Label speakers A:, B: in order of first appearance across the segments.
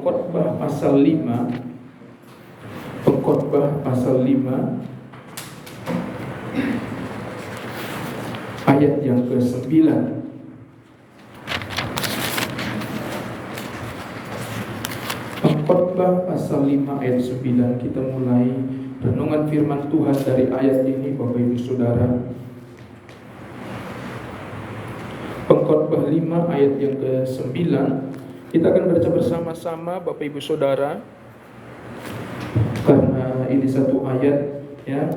A: Pengkhotbah pasal 5. Pengkhotbah pasal 5 ayat yang ke-9. Pengkhotbah pasal 5 ayat 9. Kita mulai renungan firman Tuhan dari ayat ini, Bapak Ibu Saudara. Pengkhotbah 5 ayat yang ke-9. Kita akan baca bersama-sama Bapak Ibu Saudara, karena ini satu ayat ya.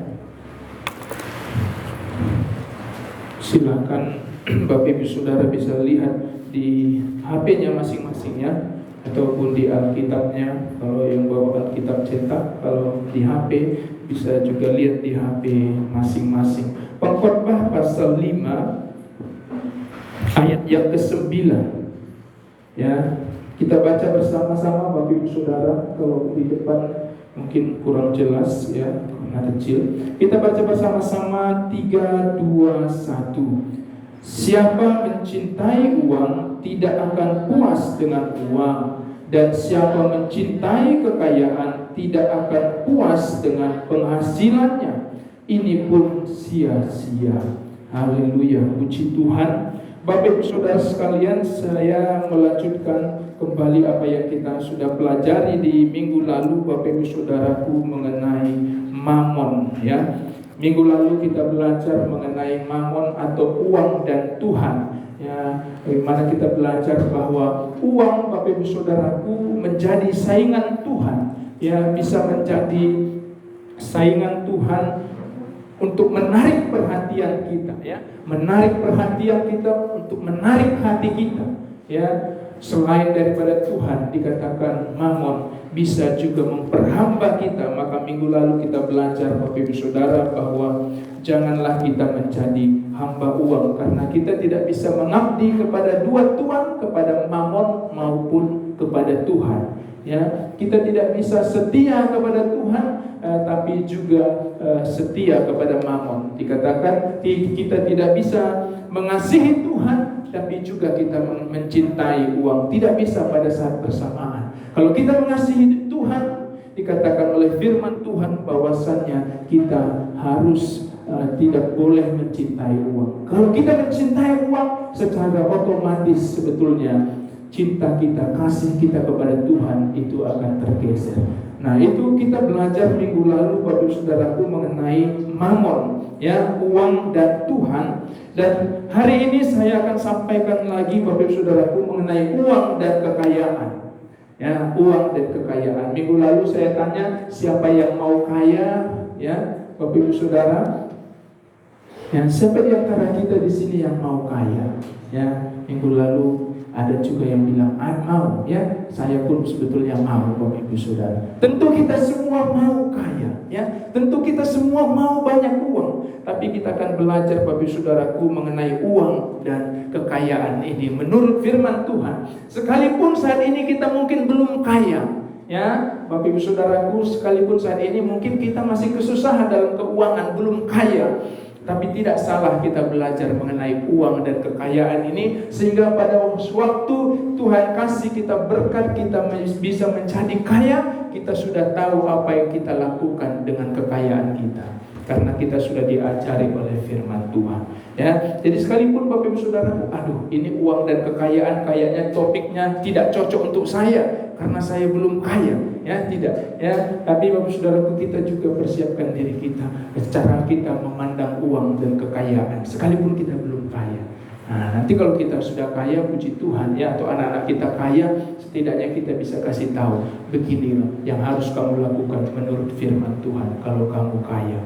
A: Silakan Bapak Ibu Saudara bisa lihat di HP-nya masing-masing ya, ataupun di Alkitabnya. Kalau yang bawa Alkitab cetak, kalau di HP bisa juga lihat di HP masing-masing. Pengkhotbah pasal 5 ayat yang ke-9 ya. Kita baca bersama-sama Bapak Ibu Saudara. Kalau di depan mungkin kurang jelas ya, karena kecil. Kita baca bersama-sama 3, 2, 1. Siapa mencintai uang tidak akan puas dengan uang, dan siapa mencintai kekayaan tidak akan puas dengan penghasilannya. Ini pun sia-sia. Haleluya, puji Tuhan. Bapak Ibu Saudara sekalian, saya melanjutkan kembali apa yang kita sudah pelajari di minggu lalu, Bapak Ibu Saudaraku, mengenai mamon ya. Minggu lalu kita belajar mengenai mamon atau uang dan Tuhan ya. Bagaimana kita belajar bahwa uang, Bapak Ibu Saudaraku, menjadi saingan Tuhan ya, bisa menjadi saingan Tuhan untuk menarik perhatian kita ya, menarik perhatian kita, untuk menarik hati kita ya. Selain daripada Tuhan, dikatakan mamon bisa juga memperhamba kita. Maka minggu lalu kita belajar Bapak Ibu Saudara bahwa janganlah kita menjadi hamba uang, karena kita tidak bisa mengabdi kepada dua tuan, kepada mamon maupun kepada Tuhan ya. Kita tidak bisa setia kepada Tuhan tapi juga setia kepada mamon. Dikatakan kita tidak bisa mengasihi Tuhan tapi juga kita mencintai uang. Tidak bisa pada saat bersamaan. Kalau kita mengasihi Tuhan, dikatakan oleh firman Tuhan bahwasannya kita harus tidak boleh mencintai uang. Kalau kita mencintai uang, secara otomatis sebetulnya cinta kita, kasih kita kepada Tuhan itu akan tergeser. Nah, itu kita belajar minggu lalu Bapak Saudaraku mengenai mamon ya, uang dan Tuhan. Dan hari ini saya akan sampaikan lagi Bapak Saudaraku mengenai uang dan kekayaan ya, uang dan kekayaan. Minggu lalu saya tanya siapa yang mau kaya ya, Bapak Saudara. Ya, siapa di antara kita di sini yang mau kaya ya? Minggu lalu ada juga yang bilang mau ya, saya pun sebetulnya mau Bapak Ibu Saudara. Tentu kita semua mau kaya ya, tentu kita semua mau banyak uang. Tapi kita akan belajar Bapak Ibu Saudaraku mengenai uang dan kekayaan ini menurut firman Tuhan. Sekalipun saat ini kita mungkin belum kaya ya, Bapak Ibu Saudaraku, sekalipun saat ini mungkin kita masih kesusahan dalam keuangan, belum kaya, tapi tidak salah kita belajar mengenai uang dan kekayaan ini, sehingga pada waktu Tuhan kasih kita berkat, kita bisa menjadi kaya, kita sudah tahu apa yang kita lakukan dengan kekayaan kita, karena kita sudah diajari oleh firman Tuhan ya. Jadi sekalipun Bapak Ibu Saudara, ini uang dan kekayaan kayaknya topiknya tidak cocok untuk saya karena saya belum kaya ya, tidak ya. Tapi Bapak Saudaraku, kita juga persiapkan diri kita, cara kita memandang uang dan kekayaan sekalipun kita belum kaya. Nah, nanti kalau kita sudah kaya, puji Tuhan ya, atau anak-anak kita kaya, setidaknya kita bisa kasih tahu, begini loh yang harus kamu lakukan menurut firman Tuhan kalau kamu kaya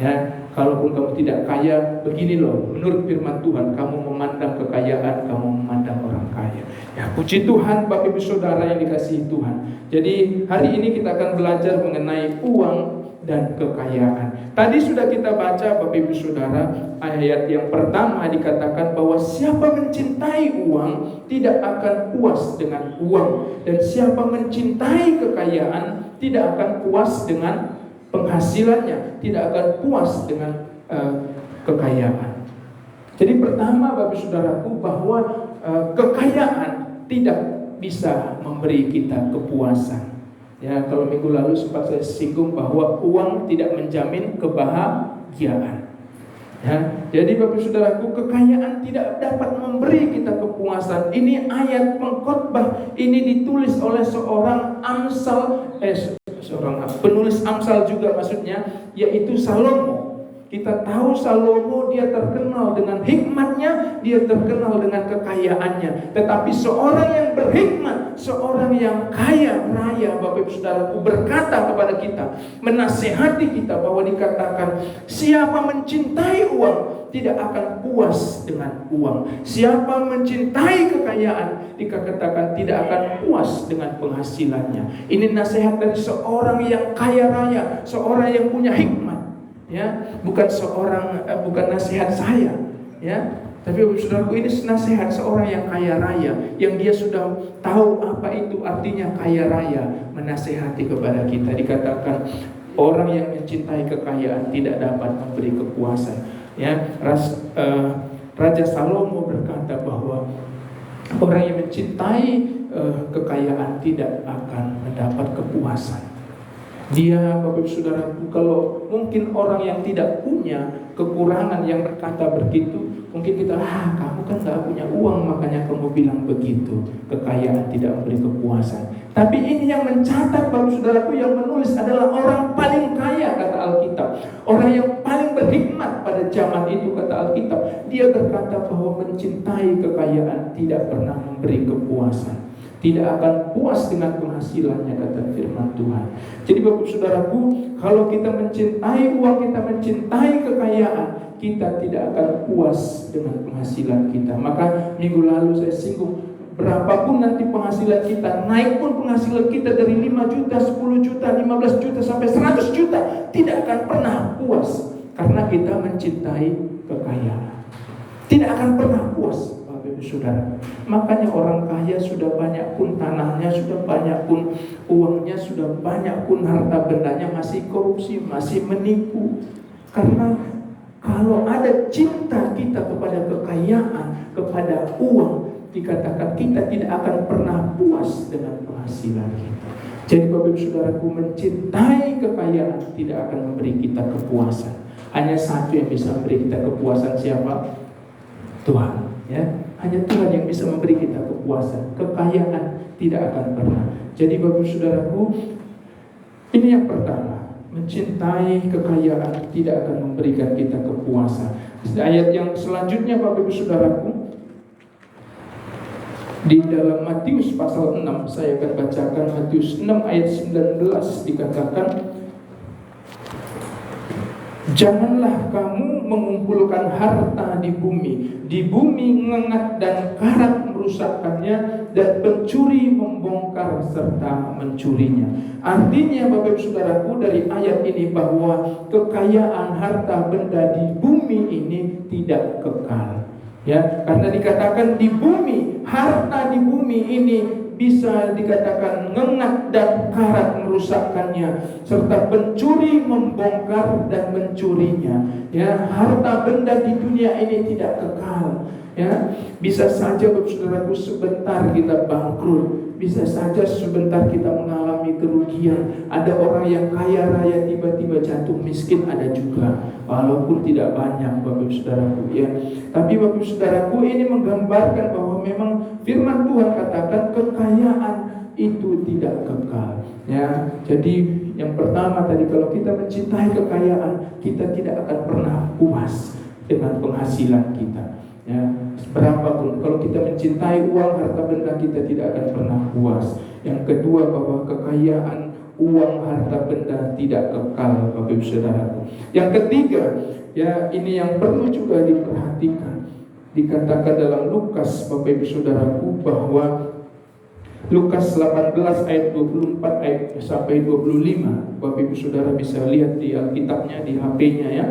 A: ya. Kalaupun kamu tidak kaya, begini loh menurut firman Tuhan, kamu memandang kekayaan, kamu memandang orang kaya ya. Puji Tuhan Bapak Ibu Saudara yang dikasihi Tuhan. Jadi hari ini kita akan belajar mengenai uang dan kekayaan. Tadi sudah kita baca Bapak Ibu Saudara, ayat yang pertama dikatakan bahwa siapa mencintai uang tidak akan puas dengan uang, dan siapa mencintai kekayaan tidak akan puas dengan penghasilannya, tidak akan puas dengan kekayaan. Jadi pertama Bapak Saudaraku, bahwa kekayaan tidak bisa memberi kita kepuasan. Ya, kalau minggu lalu sempat saya singgung bahwa uang tidak menjamin kebahagiaan. Ya, jadi Bapak Saudaraku, kekayaan tidak dapat memberi kita kepuasan. Ini ayat pengkhotbah ini ditulis oleh seorang penulis Amsal juga maksudnya, yaitu Salomo. Kita tahu Salomo dia terkenal dengan hikmatnya, dia terkenal dengan kekayaannya. Tetapi seorang yang berhikmat, seorang yang kaya raya, Bapak Ibu Saudaraku, berkata kepada kita, menasihati kita bahwa dikatakan, siapa mencintai uang tidak akan puas dengan uang. Siapa mencintai kekayaan dikatakan tidak akan puas dengan penghasilannya. Ini nasihat dari seorang yang kaya raya, seorang yang punya hikmat. Ya, bukan nasihat saya, ya. Tapi saudaraku, ini nasihat seorang yang kaya raya, yang dia sudah tahu apa itu artinya kaya raya, menasihati kepada kita. Dikatakan orang yang mencintai kekayaan tidak dapat memberi kepuasan. Ya, Raja Salomo berkata bahwa orang yang mencintai kekayaan tidak akan mendapat kepuasan. Dia, Bapak Ibu Saudaraku, kalau mungkin orang yang tidak punya kekurangan yang berkata begitu, mungkin kita, kamu kan gak punya uang makanya kamu bilang begitu, kekayaan tidak memberi kepuasan. Tapi ini yang mencatat, Bapak Saudaraku, yang menulis adalah orang paling kaya, kata Alkitab. Orang yang paling berhikmat pada zaman itu, kata Alkitab. Dia berkata bahwa mencintai kekayaan tidak pernah memberi kepuasan, tidak akan puas dengan penghasilannya, kata firman Tuhan. Jadi Bapak Saudaraku, kalau kita mencintai uang, kita mencintai kekayaan, kita tidak akan puas dengan penghasilan kita. Maka minggu lalu saya singgung, berapapun nanti penghasilan kita, naik pun penghasilan kita dari 5 juta, 10 juta, 15 juta sampai 100 juta, tidak akan pernah puas karena kita mencintai kekayaan. Tidak akan pernah puas, Saudara. Makanya orang kaya sudah banyak pun tanahnya, sudah banyak pun uangnya, sudah banyak pun harta bendanya, masih korupsi, masih menipu. Karena kalau ada cinta kita kepada kekayaan, kepada uang, dikatakan kita tidak akan pernah puas dengan penghasilan kita. Jadi Bapak Ibu Saudaraku, mencintai kekayaan tidak akan memberi kita kepuasan. Hanya satu yang bisa memberi kita kepuasan, siapa? Tuhan. Ya, hanya Tuhan yang bisa memberi kita kepuasan. Kekayaan tidak akan pernah. Jadi Bapak Saudaraku, ini yang pertama, mencintai kekayaan tidak akan memberikan kita kepuasan. Ayat yang selanjutnya, Bapak Saudaraku, di dalam Matius pasal 6, saya akan bacakan Matius 6 ayat 19, dikatakan, janganlah kamu mengumpulkan harta di bumi ngengat dan karat merusakkannya, dan pencuri membongkar serta mencurinya. Artinya Bapak Ibu Saudaraku, dari ayat ini bahwa kekayaan harta benda di bumi ini tidak kekal. Ya, karena dikatakan di bumi, harta di bumi ini bisa dikatakan ngengat dan karat merusakkannya, serta pencuri membongkar dan mencurinya. Ya, harta benda di dunia ini tidak kekal. Ya, bisa saja Saudaraku sebentar kita bangkrut, bisa saja sebentar kita mengalami kerugian. Ada orang yang kaya raya tiba-tiba jatuh miskin, ada juga, walaupun tidak banyak Bapak Saudaraku. Ya, tapi Bapak Saudaraku, ini menggambarkan bahwa memang firman Tuhan katakan kekayaan itu tidak kekal. Ya, jadi yang pertama tadi, kalau kita mencintai kekayaan, kita tidak akan pernah puas dengan penghasilan kita. Ya, berapapun, kalau kita mencintai uang, harta benda, kita tidak akan pernah puas. Yang kedua, bahwa kekayaan uang, harta benda tidak kekal, Bapak Ibu Saudaraku. Yang ketiga, ya, ini yang perlu juga diperhatikan. Dikatakan dalam Lukas, Bapak Ibu Saudaraku, bahwa Lukas 18 ayat 24 ayat sampai 25. Bapak Ibu Saudara bisa lihat di Alkitabnya, di HP-nya ya.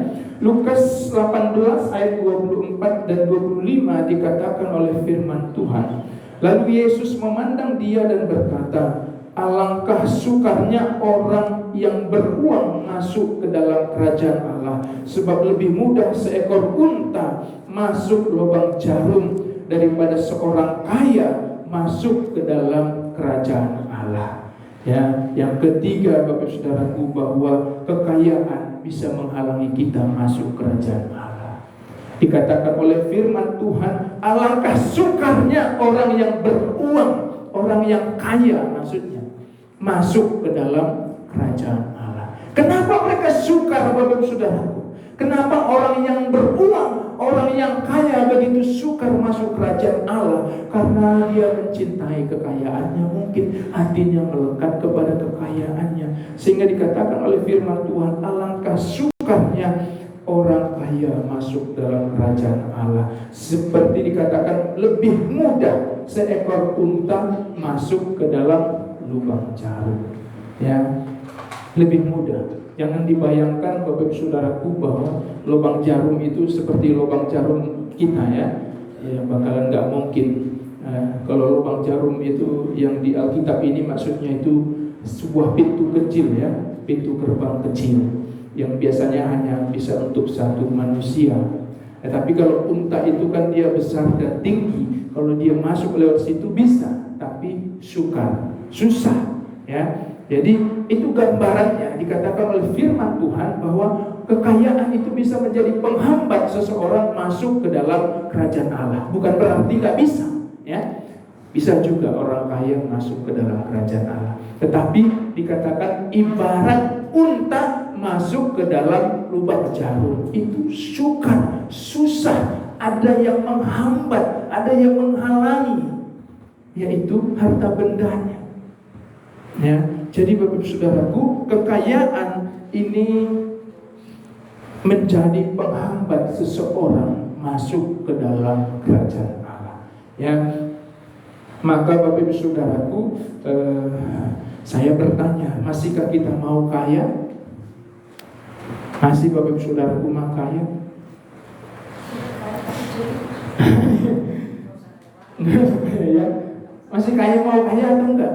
A: Lukas 18 ayat 24 dan 25 dikatakan oleh firman Tuhan. Lalu Yesus memandang dia dan berkata, alangkah sukarnya orang yang beruang masuk ke dalam kerajaan Allah. Sebab lebih mudah seekor unta masuk lubang jarum daripada seorang kaya masuk ke dalam kerajaan Allah. Ya, yang ketiga Bapak Saudaraku, bahwa kekayaan bisa menghalangi kita masuk kerajaan Allah. Dikatakan oleh firman Tuhan, alangkah sukarnya orang yang beruang, orang yang kaya maksudnya, masuk ke dalam kerajaan Allah. Kenapa mereka sukar Bapak Saudaraku? Kenapa orang yang beruang, orang yang kaya begitu sukar masuk kerajaan Allah? Karena dia mencintai kekayaannya, mungkin hatinya melekat kepada kekayaannya. Sehingga dikatakan oleh firman Tuhan, alangkah sukarnya orang kaya masuk dalam kerajaan Allah. Seperti dikatakan, lebih mudah seekor unta masuk ke dalam lubang jarum. Ya, lebih mudah. Jangan dibayangkan Bapak Saudaraku bahwa lubang jarum itu seperti lubang jarum kita ya bakalan nggak mungkin. Kalau lubang jarum itu yang di Alkitab ini maksudnya itu sebuah pintu kecil ya, pintu gerbang kecil yang biasanya hanya bisa untuk satu manusia. Tapi kalau unta itu kan dia besar dan tinggi, kalau dia masuk lewat situ bisa, tapi susah ya. Jadi itu gambarannya, dikatakan oleh firman Tuhan bahwa kekayaan itu bisa menjadi penghambat seseorang masuk ke dalam kerajaan Allah. Bukan berarti nggak bisa, ya. Bisa juga orang kaya masuk ke dalam kerajaan Allah. Tetapi dikatakan ibarat unta masuk ke dalam lubang jarum. Itu sukar, susah, ada yang menghambat, ada yang menghalangi, yaitu harta bendanya. Ya, jadi Bapak Saudaraku, kekayaan ini menjadi penghambat seseorang masuk ke dalam kerajaan Allah. Ya, maka Bapak Saudaraku, saya bertanya, masihkah kita mau kaya? Masih Bapak Saudaraku mau kaya? Ya, masih kaya mau kaya atau enggak?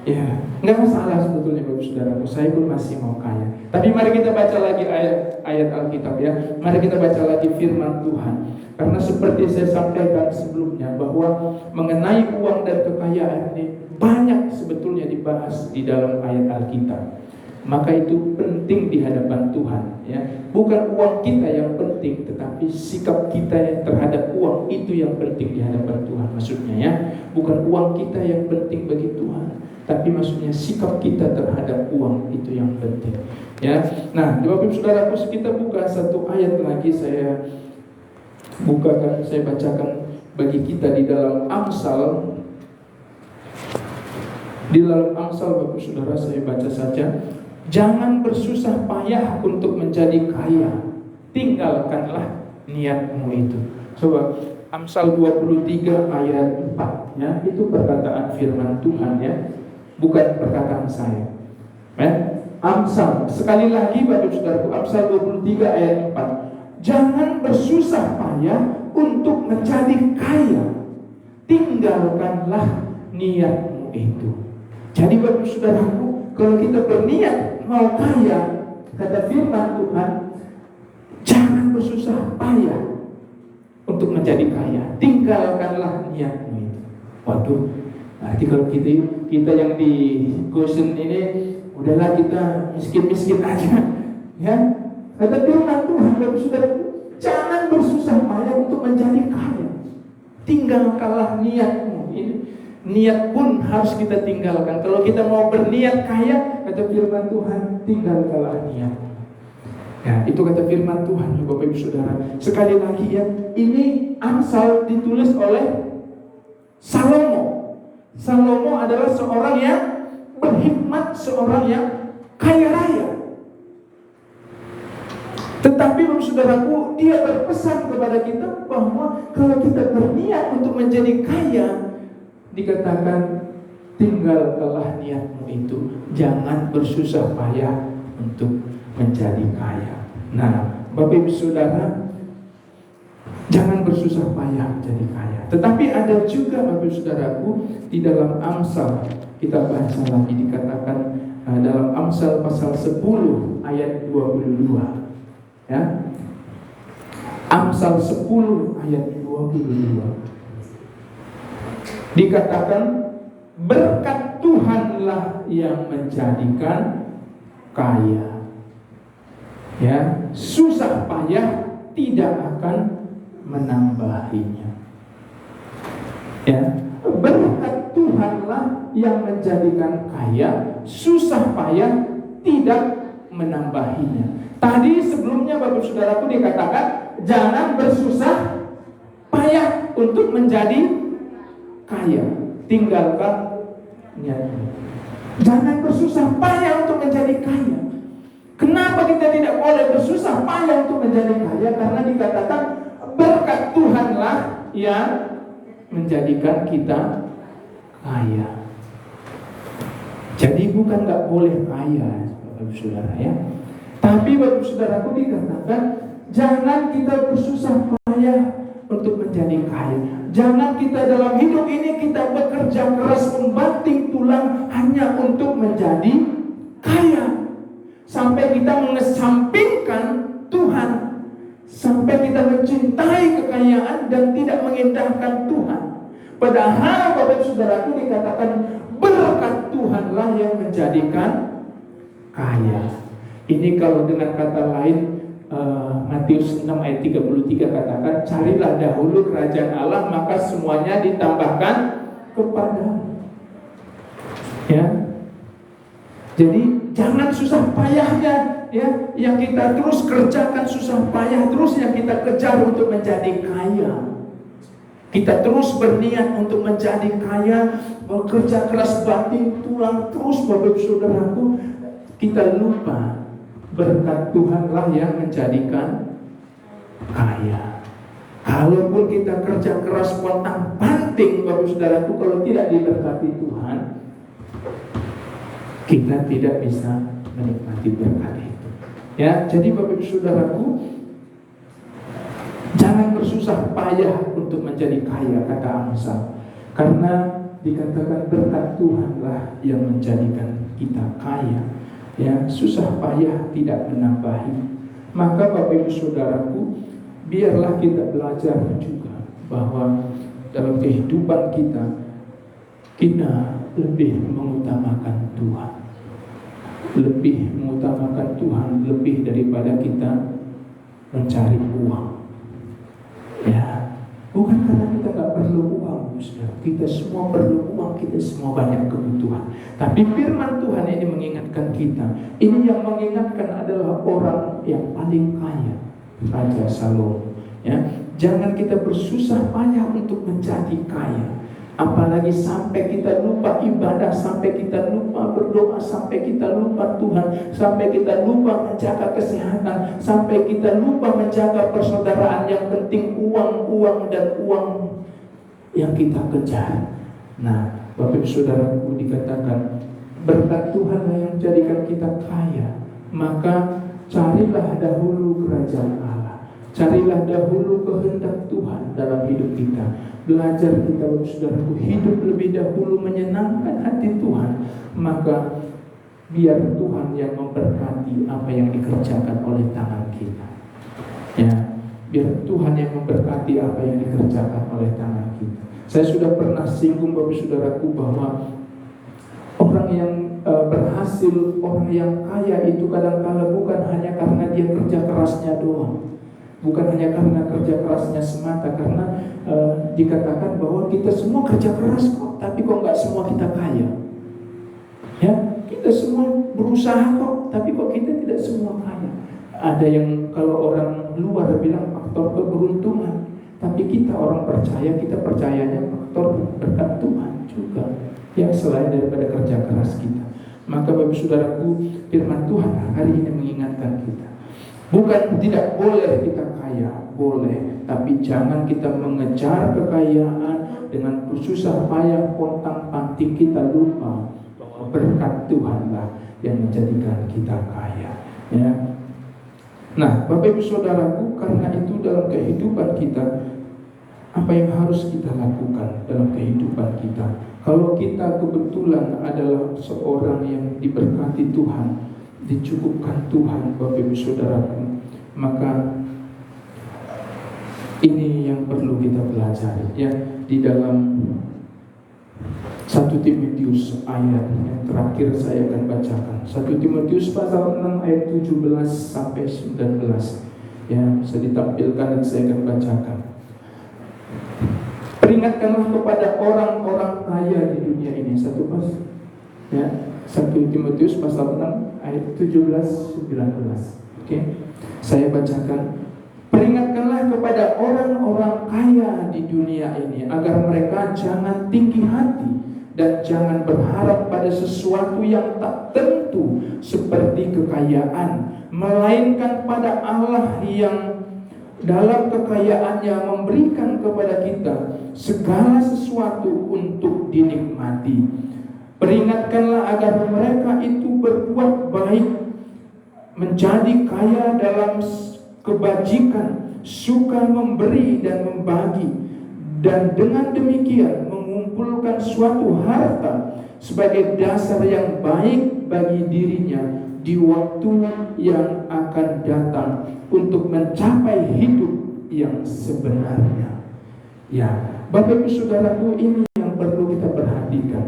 A: Ya, nggak masalah sebetulnya Bapak Saudaraku, saya pun masih mau kaya. Tapi mari kita baca lagi ayat Alkitab ya. Mari kita baca lagi firman Tuhan. Karena seperti saya sampaikan sebelumnya bahwa mengenai uang dan kekayaan ini banyak sebetulnya dibahas di dalam ayat Alkitab. Maka itu penting di hadapan Tuhan ya. Bukan uang kita yang penting, tetapi sikap kita terhadap uang itu yang penting di hadapan Tuhan. Maksudnya ya, bukan uang kita yang penting bagi Tuhan, tapi maksudnya sikap kita terhadap uang itu yang penting ya. Nah, Bapak Saudaraku, kita buka satu ayat lagi, saya bukakan, saya bacakan bagi kita di dalam Amsal. Di dalam Amsal Bapak Saudara, saya baca saja. Jangan bersusah payah untuk menjadi kaya, tinggalkanlah niatmu itu. Coba Amsal 23 ayat 4 ya, itu perkataan firman Tuhan ya, bukan perkataan saya. Amsal, sekali lagi Bapak Saudaraku, Amsal 23 ayat 4. Jangan bersusah payah untuk menjadi kaya, tinggalkanlah niatmu itu. Jadi Bapak Saudaraku, kalau kita berniat mau kaya, kata firman Tuhan, jangan bersusah payah untuk menjadi kaya, tinggalkanlah niatmu itu. Waduh, nanti kalau kita yang di Gosen ini, udahlah kita miskin-miskin aja, ya. Kata firman Tuhan, Bapak Saudaraku, jangan bersusah payah untuk menjadi kaya, tinggalkanlah niatmu ini. Niat pun harus kita tinggalkan. Kalau kita mau berniat kaya, kata firman Tuhan, tinggalkanlah niat. Ya, itu kata firman Tuhan, Bapak Ibu Saudara. Sekali lagi ya, ini Amsal ditulis oleh Salomo. Salomo adalah seorang yang berhikmat, seorang yang kaya raya. Tetapi Bapak Saudaraku, dia berpesan kepada kita bahwa kalau kita berniat untuk menjadi kaya, dikatakan tinggalkanlah niatmu itu, jangan bersusah payah untuk menjadi kaya. Nah, Bapak Ibu Saudara, jangan bersusah payah menjadi kaya. Tetapi ada juga Bapak Ibu Saudaraku di dalam Amsal, kita baca lagi, dikatakan dalam Amsal pasal 10 ayat 22 ya. Amsal 10 ayat 22. Dikatakan berkat Tuhanlah yang menjadikan kaya. Ya, susah payah tidak akan menambahinya. Ya, berkat Tuhanlah yang menjadikan kaya, susah payah tidak menambahinya. Tadi sebelumnya Bapak Saudaraku dikatakan jangan bersusah payah untuk menjadi kaya, tinggalkan nyanyi. Jangan bersusah payah untuk menjadi kaya. Kenapa kita tidak boleh bersusah payah untuk menjadi kaya? Karena dikatakan berkat Tuhanlah yang menjadikan kita kaya. Jadi bukan nggak boleh kaya, Bapak Saudara ya. Tapi Bapak Saudaraku dikatakan jangan kita bersusah payah untuk menjadi kaya. Jangan kita dalam hidup ini kita bekerja keras membanting tulang hanya untuk menjadi kaya. Sampai kita mengesampingkan Tuhan, sampai kita mencintai kekayaan dan tidak mengindahkan Tuhan. Padahal Bapak Saudaraku dikatakan berkat Tuhanlah yang menjadikan kaya. Ini kalau dengan kata lain Matius 6 ayat 33 katakan, carilah dahulu kerajaan Allah maka semuanya ditambahkan kepadamu. Ya. Jadi jangan susah payahnya ya, yang kita terus kerjakan susah payah terus yang kita kejar untuk menjadi kaya. Kita terus berniat untuk menjadi kaya, bekerja keras banting tulang terus Bapak Saudaraku, kita lupa berkat Tuhanlah yang menjadikan kaya. Kalaupun kita kerja keras pontang panting Bapak Saudaraku, kalau tidak diberkati Tuhan, kita tidak bisa menikmati berkat itu. Ya, jadi Bapak Saudaraku, jangan bersusah payah untuk menjadi kaya, kata Amsal. Karena dikatakan berkat Tuhanlah yang menjadikan kita kaya. Ya, susah payah tidak menambahi. Maka Bapak Ibu Saudaraku, biarlah kita belajar juga bahwa dalam kehidupan kita lebih mengutamakan Tuhan. Lebih mengutamakan Tuhan lebih daripada kita mencari uang. Ya, bukan karena kita gak perlu uang, kita semua perlu uang, kita semua banyak kebutuhan. Tapi firman Tuhan ini mengingatkan kita. Ini yang mengingatkan adalah orang yang paling kaya, Raja Salomo. Ya, jangan kita bersusah payah untuk menjadi kaya. Apalagi sampai kita lupa ibadah, sampai kita lupa berdoa, sampai kita lupa Tuhan, sampai kita lupa menjaga kesehatan, sampai kita lupa menjaga persaudaraan. Yang penting uang dan uang yang kita kejar. Nah, Bapak Saudaraku, dikatakan berkat Tuhan yang menjadikan kita kaya. Maka carilah dahulu kerajaan Allah, carilah dahulu kehendak Tuhan dalam hidup kita. Belajar kita, Saudaraku, hidup lebih dahulu menyenangkan hati Tuhan. Maka biar Tuhan yang memberkati apa yang dikerjakan oleh tangan kita. Ya, biar Tuhan yang memberkati apa yang dikerjakan oleh tangan kita. Saya sudah pernah singgung Bapak Saudaraku bahwa orang yang berhasil, orang yang kaya itu kadang-kala bukan hanya karena dia kerja kerasnya doang. Bukan hanya karena kerja kerasnya semata, karena dikatakan bahwa kita semua kerja keras kok, tapi kok nggak semua kita kaya. Ya, kita semua berusaha kok, tapi kok kita tidak semua kaya. Ada yang kalau orang luar bilang faktor keberuntungan, tapi kita orang percaya, kita percayanya faktor berkat Tuhan juga. Yang selain daripada kerja keras kita. Maka Bapak Saudaraku, firman Tuhan hari ini mengingatkan kita. Bukan tidak boleh kita kaya, boleh, tapi jangan kita mengejar kekayaan dengan bersusah payah pontang panting. Kita lupa bahwa berkat Tuhanlah yang menjadikan kita kaya. Ya. Nah, Bapak Ibu Saudaraku, karena itu dalam kehidupan kita, apa yang harus kita lakukan dalam kehidupan kita? Kalau kita kebetulan adalah seorang yang diberkati Tuhan, dicukupkan Tuhan, Bapak Ibu Saudaraku, maka ini yang perlu kita pelajari ya, di dalam 1 Timotius ayat yang terakhir saya akan bacakan. 1 Timotius pasal 6 ayat 17 sampai 19. Ya, bisa ditampilkan dan saya akan bacakan. Peringatkanlah kepada orang-orang kaya di dunia ini. Satu pas. Ya, 1 Timotius pasal 6 ayat 17-19. Oke. Saya bacakan. Peringatkanlah kepada orang-orang kaya di dunia ini agar mereka jangan tinggi hati dan jangan berharap pada sesuatu yang tak tentu seperti kekayaan, melainkan pada Allah yang dalam kekayaannya memberikan kepada kita segala sesuatu untuk dinikmati. Peringatkanlah agar mereka itu berbuat baik, menjadi kaya dalam kebajikan, suka memberi dan membagi, dan dengan demikian mengumpulkan suatu harta sebagai dasar yang baik bagi dirinya di waktu yang akan datang untuk mencapai hidup yang sebenarnya. Ya, Bapak Ibu Saudaraku, ini yang perlu kita perhatikan.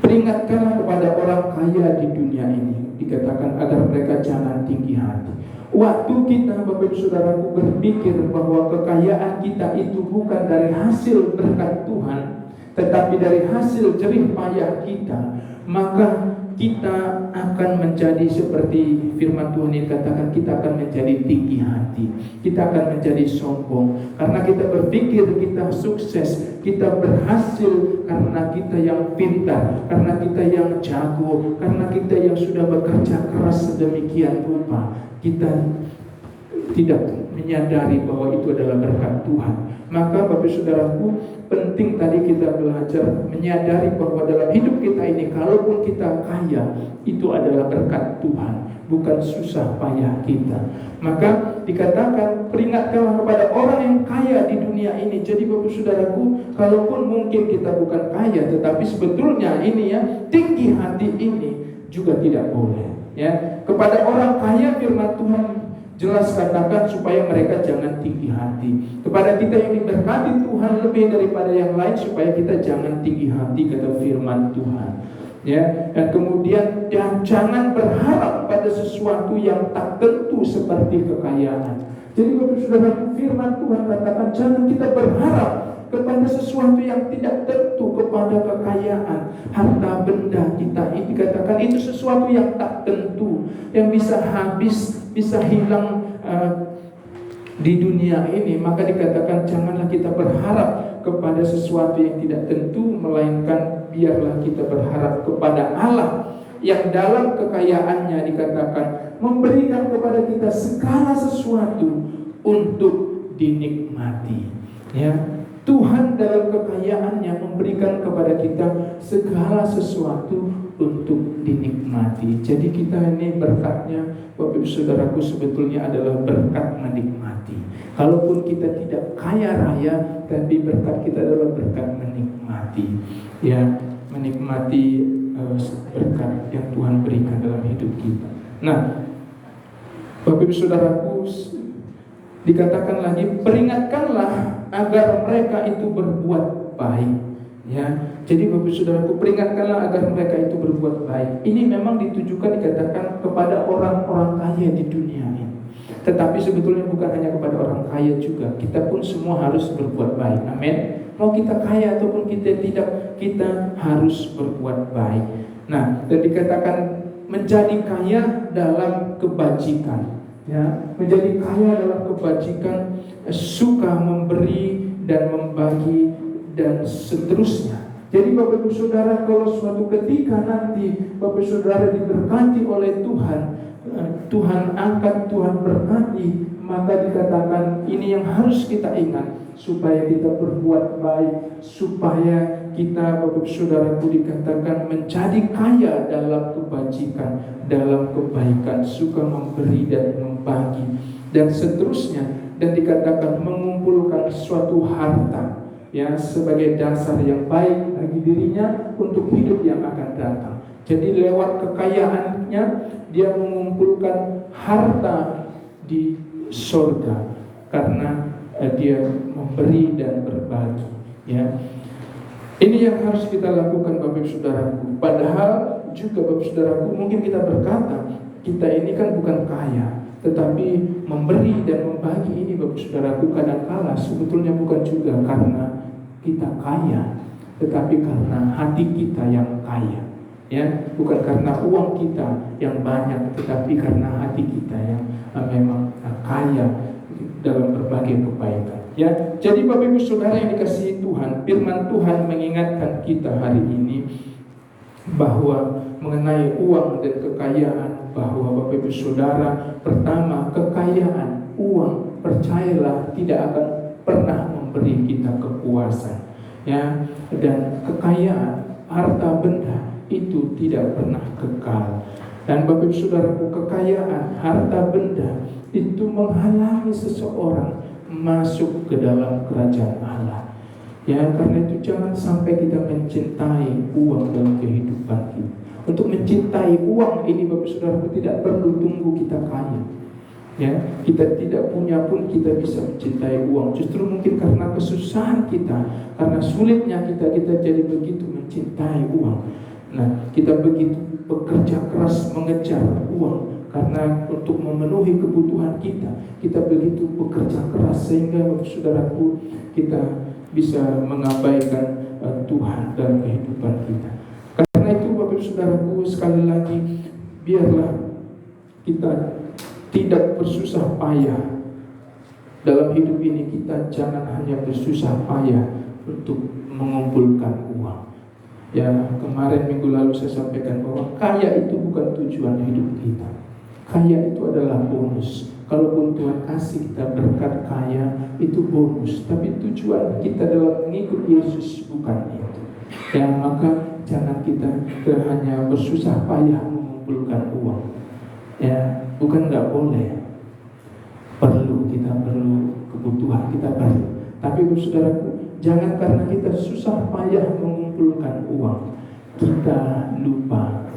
A: Peringatkanlah kepada orang kaya di dunia ini, dikatakan agar mereka jangan tinggi hati. Waktu kita, Bapak Ibu Saudaraku, berpikir bahwa kekayaan kita itu bukan dari hasil berkat Tuhan, tetapi dari hasil jerih payah kita, maka kita akan menjadi seperti firman Tuhan yang katakan, kita akan menjadi tinggi hati, kita akan menjadi sombong karena kita berpikir kita sukses, kita berhasil karena kita yang pintar, karena kita yang jago, karena kita yang sudah bekerja keras sedemikian rupa. Kita tidak menyadari bahwa itu adalah berkat Tuhan. Maka Bapak Saudaraku, penting tadi kita belajar menyadari bahwa dalam hidup kita ini, kalaupun kita kaya, itu adalah berkat Tuhan, bukan susah payah kita. Maka dikatakan peringatkanlah kepada orang yang kaya di dunia ini. Jadi Bapak Saudaraku, kalaupun mungkin kita bukan kaya, tetapi sebetulnya ini ya, tinggi hati ini juga tidak boleh. Ya, kepada orang kaya firman Tuhan jelas katakan supaya mereka jangan tinggi hati. Kepada kita yang diberkati Tuhan lebih daripada yang lain, supaya kita jangan tinggi hati, kata firman Tuhan. Ya, dan kemudian jangan berharap pada sesuatu yang tak tentu seperti kekayaan. Jadi Bapak Saudara, firman Tuhan katakan jangan kita berharap kepada sesuatu yang tidak tentu, kepada kekayaan, harta benda kita. Ini dikatakan itu sesuatu yang tak tentu, yang bisa habis, bisa hilang di dunia ini. Maka dikatakan janganlah kita berharap kepada sesuatu yang tidak tentu, melainkan biarlah kita berharap kepada Allah yang dalam kekayaannya dikatakan memberikan kepada kita segala sesuatu untuk dinikmati. Ya, Tuhan dalam kekayaannya memberikan kepada kita segala sesuatu untuk dinikmati. Jadi kita ini berkatnya, Bapak Ibu Saudaraku, sebetulnya adalah berkat menikmati. Kalaupun kita tidak kaya raya, tapi berkat kita adalah berkat menikmati. Ya, menikmati berkat yang Tuhan berikan dalam hidup kita. Nah, Bapak Ibu Saudaraku, dikatakan lagi, peringatkanlah agar mereka itu berbuat baik. Ya, jadi Bapak Saudaraku, peringatkanlah agar mereka itu berbuat baik. Ini memang ditujukan, dikatakan kepada orang-orang kaya di dunia ini. Tetapi sebetulnya bukan hanya kepada orang kaya juga. Kita pun semua harus berbuat baik. Amin. Mau kita kaya ataupun kita tidak, kita harus berbuat baik. Nah, dan dikatakan menjadi kaya dalam kebajikan. Ya, menjadi kaya dalam kebajikan, suka memberi dan membagi dan seterusnya. Jadi Bapak Ibu Saudara, kalau suatu ketika nanti Bapak Saudara diberkati oleh Tuhan, Tuhan angkat, Tuhan berkati, maka dikatakan ini yang harus kita ingat, supaya kita berbuat baik, supaya kita, Bapak Saudaraku, dikatakan menjadi kaya dalam kebajikan, dalam kebaikan, suka memberi dan membagi dan seterusnya. Dan dikatakan mengumpulkan suatu harta, ya, sebagai dasar yang baik bagi dirinya untuk hidup yang akan datang. Jadi lewat kekayaannya dia mengumpulkan harta di surga karena dia memberi dan berbagi. Ya, Ini yang harus kita lakukan Bapak Ibu Saudaraku. Padahal juga Bapak Ibu Saudaraku, mungkin kita berkata, kita ini kan bukan kaya, tetapi memberi dan membagi ini Bapak Ibu Saudaraku kadang-kala sebetulnya bukan juga karena kita kaya, tetapi karena hati kita yang kaya. Ya, bukan karena uang kita yang banyak, tetapi karena hati kita yang memang kaya dalam berbagai kebaikan. Ya, jadi Bapak Ibu Saudara yang dikasihi Tuhan, firman Tuhan mengingatkan kita hari ini bahwa mengenai uang dan kekayaan, bahwa Bapak Ibu Saudara, pertama, kekayaan, uang, percayalah tidak akan pernah memberi kita kepuasan. Ya, dan kekayaan, harta benda itu tidak pernah kekal. Dan Bapak Ibu Saudaraku, kekayaan, harta benda itu menghalangi seseorang masuk ke dalam kerajaan Allah. Ya, karena itu jangan sampai kita mencintai uang dalam kehidupan kita. Untuk mencintai uang ini Bapak Saudaraku tidak perlu tunggu kita kaya. Ya, kita tidak punya pun kita bisa mencintai uang. Justru mungkin karena kesusahan kita, karena sulitnya kita jadi begitu mencintai uang. Nah, kita begitu bekerja keras mengejar uang karena untuk memenuhi kebutuhan kita begitu bekerja keras sehingga saudaraku kita bisa mengabaikan Tuhan dalam kehidupan kita. Karena itu Bapak saudaraku, sekali lagi biarlah kita tidak bersusah payah dalam hidup ini. Kita jangan hanya bersusah payah untuk mengumpulkan uang. Ya, kemarin minggu lalu saya sampaikan bahwa kaya itu bukan tujuan hidup kita. Kaya itu adalah bonus. Kalaupun Tuhan kasih kita berkat kaya, itu bonus. Tapi tujuan kita dalam mengikut Yesus bukan itu. Ya, maka jangan kita hanya bersusah payah mengumpulkan uang. Ya, bukan nggak boleh. Kita perlu kebutuhan kita perlu. Tapi saudaraku, jangan karena kita susah payah mengumpulkan uang, kita lupa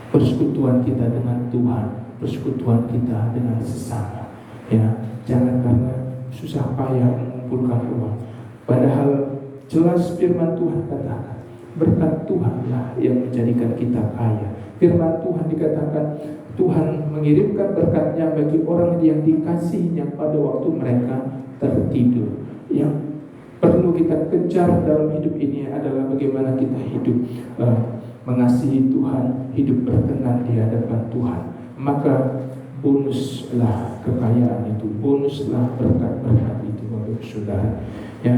A: persekutuan kita dengan Tuhan, persekutuan kita dengan sesama. Ya, jangan karena susah payah mengumpulkan uang. Padahal jelas firman Tuhan katakan, berkat Tuhanlah yang menjadikan kita kaya. Firman Tuhan dikatakan, Tuhan mengirimkan berkatnya bagi orang yang dikasihinya pada waktu mereka tertidur. Yang perlu kita kejar dalam hidup ini adalah bagaimana kita hidup mengasihi Tuhan, hidup berkenan di hadapan Tuhan. Maka bonuslah kekayaan itu, bonuslah berkat-berkat itu Bapak Saudara. Ya,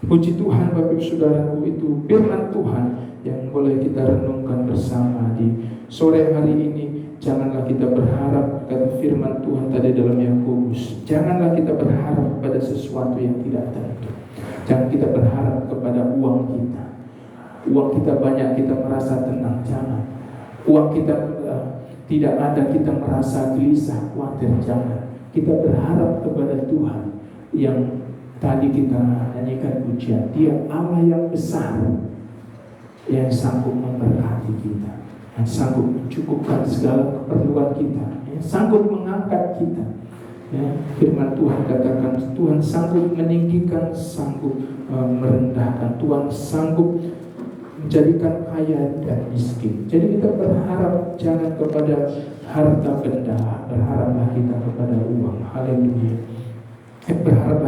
A: puji Tuhan Bapak Saudaraku, itu firman Tuhan yang boleh kita renungkan bersama di sore hari ini. Janganlah kita berharap, kata firman Tuhan tadi dalam Yakobus, janganlah kita berharap pada sesuatu yang tidak tentu. Jangan kita berharap kepada uang kita. Uang kita banyak kita merasa tenang, jangan. Uang kita tidak ada kita merasa gelisah, khawatir, jangan. Kita berharap kepada Tuhan yang tadi kita nyanyikan pujian. Dia Allah yang besar, yang sanggup memberkati kita, yang sanggup mencukupkan segala keperluan kita, yang sanggup mengangkat kita. Ya, firman Tuhan katakan, Tuhan sanggup meninggikan, sanggup merendahkan. Tuhan sanggup menjadikan kaya dan miskin. Jadi kita berharap jangan kepada harta benda, berharaplah kita kepada uang. Haleluya. Berharap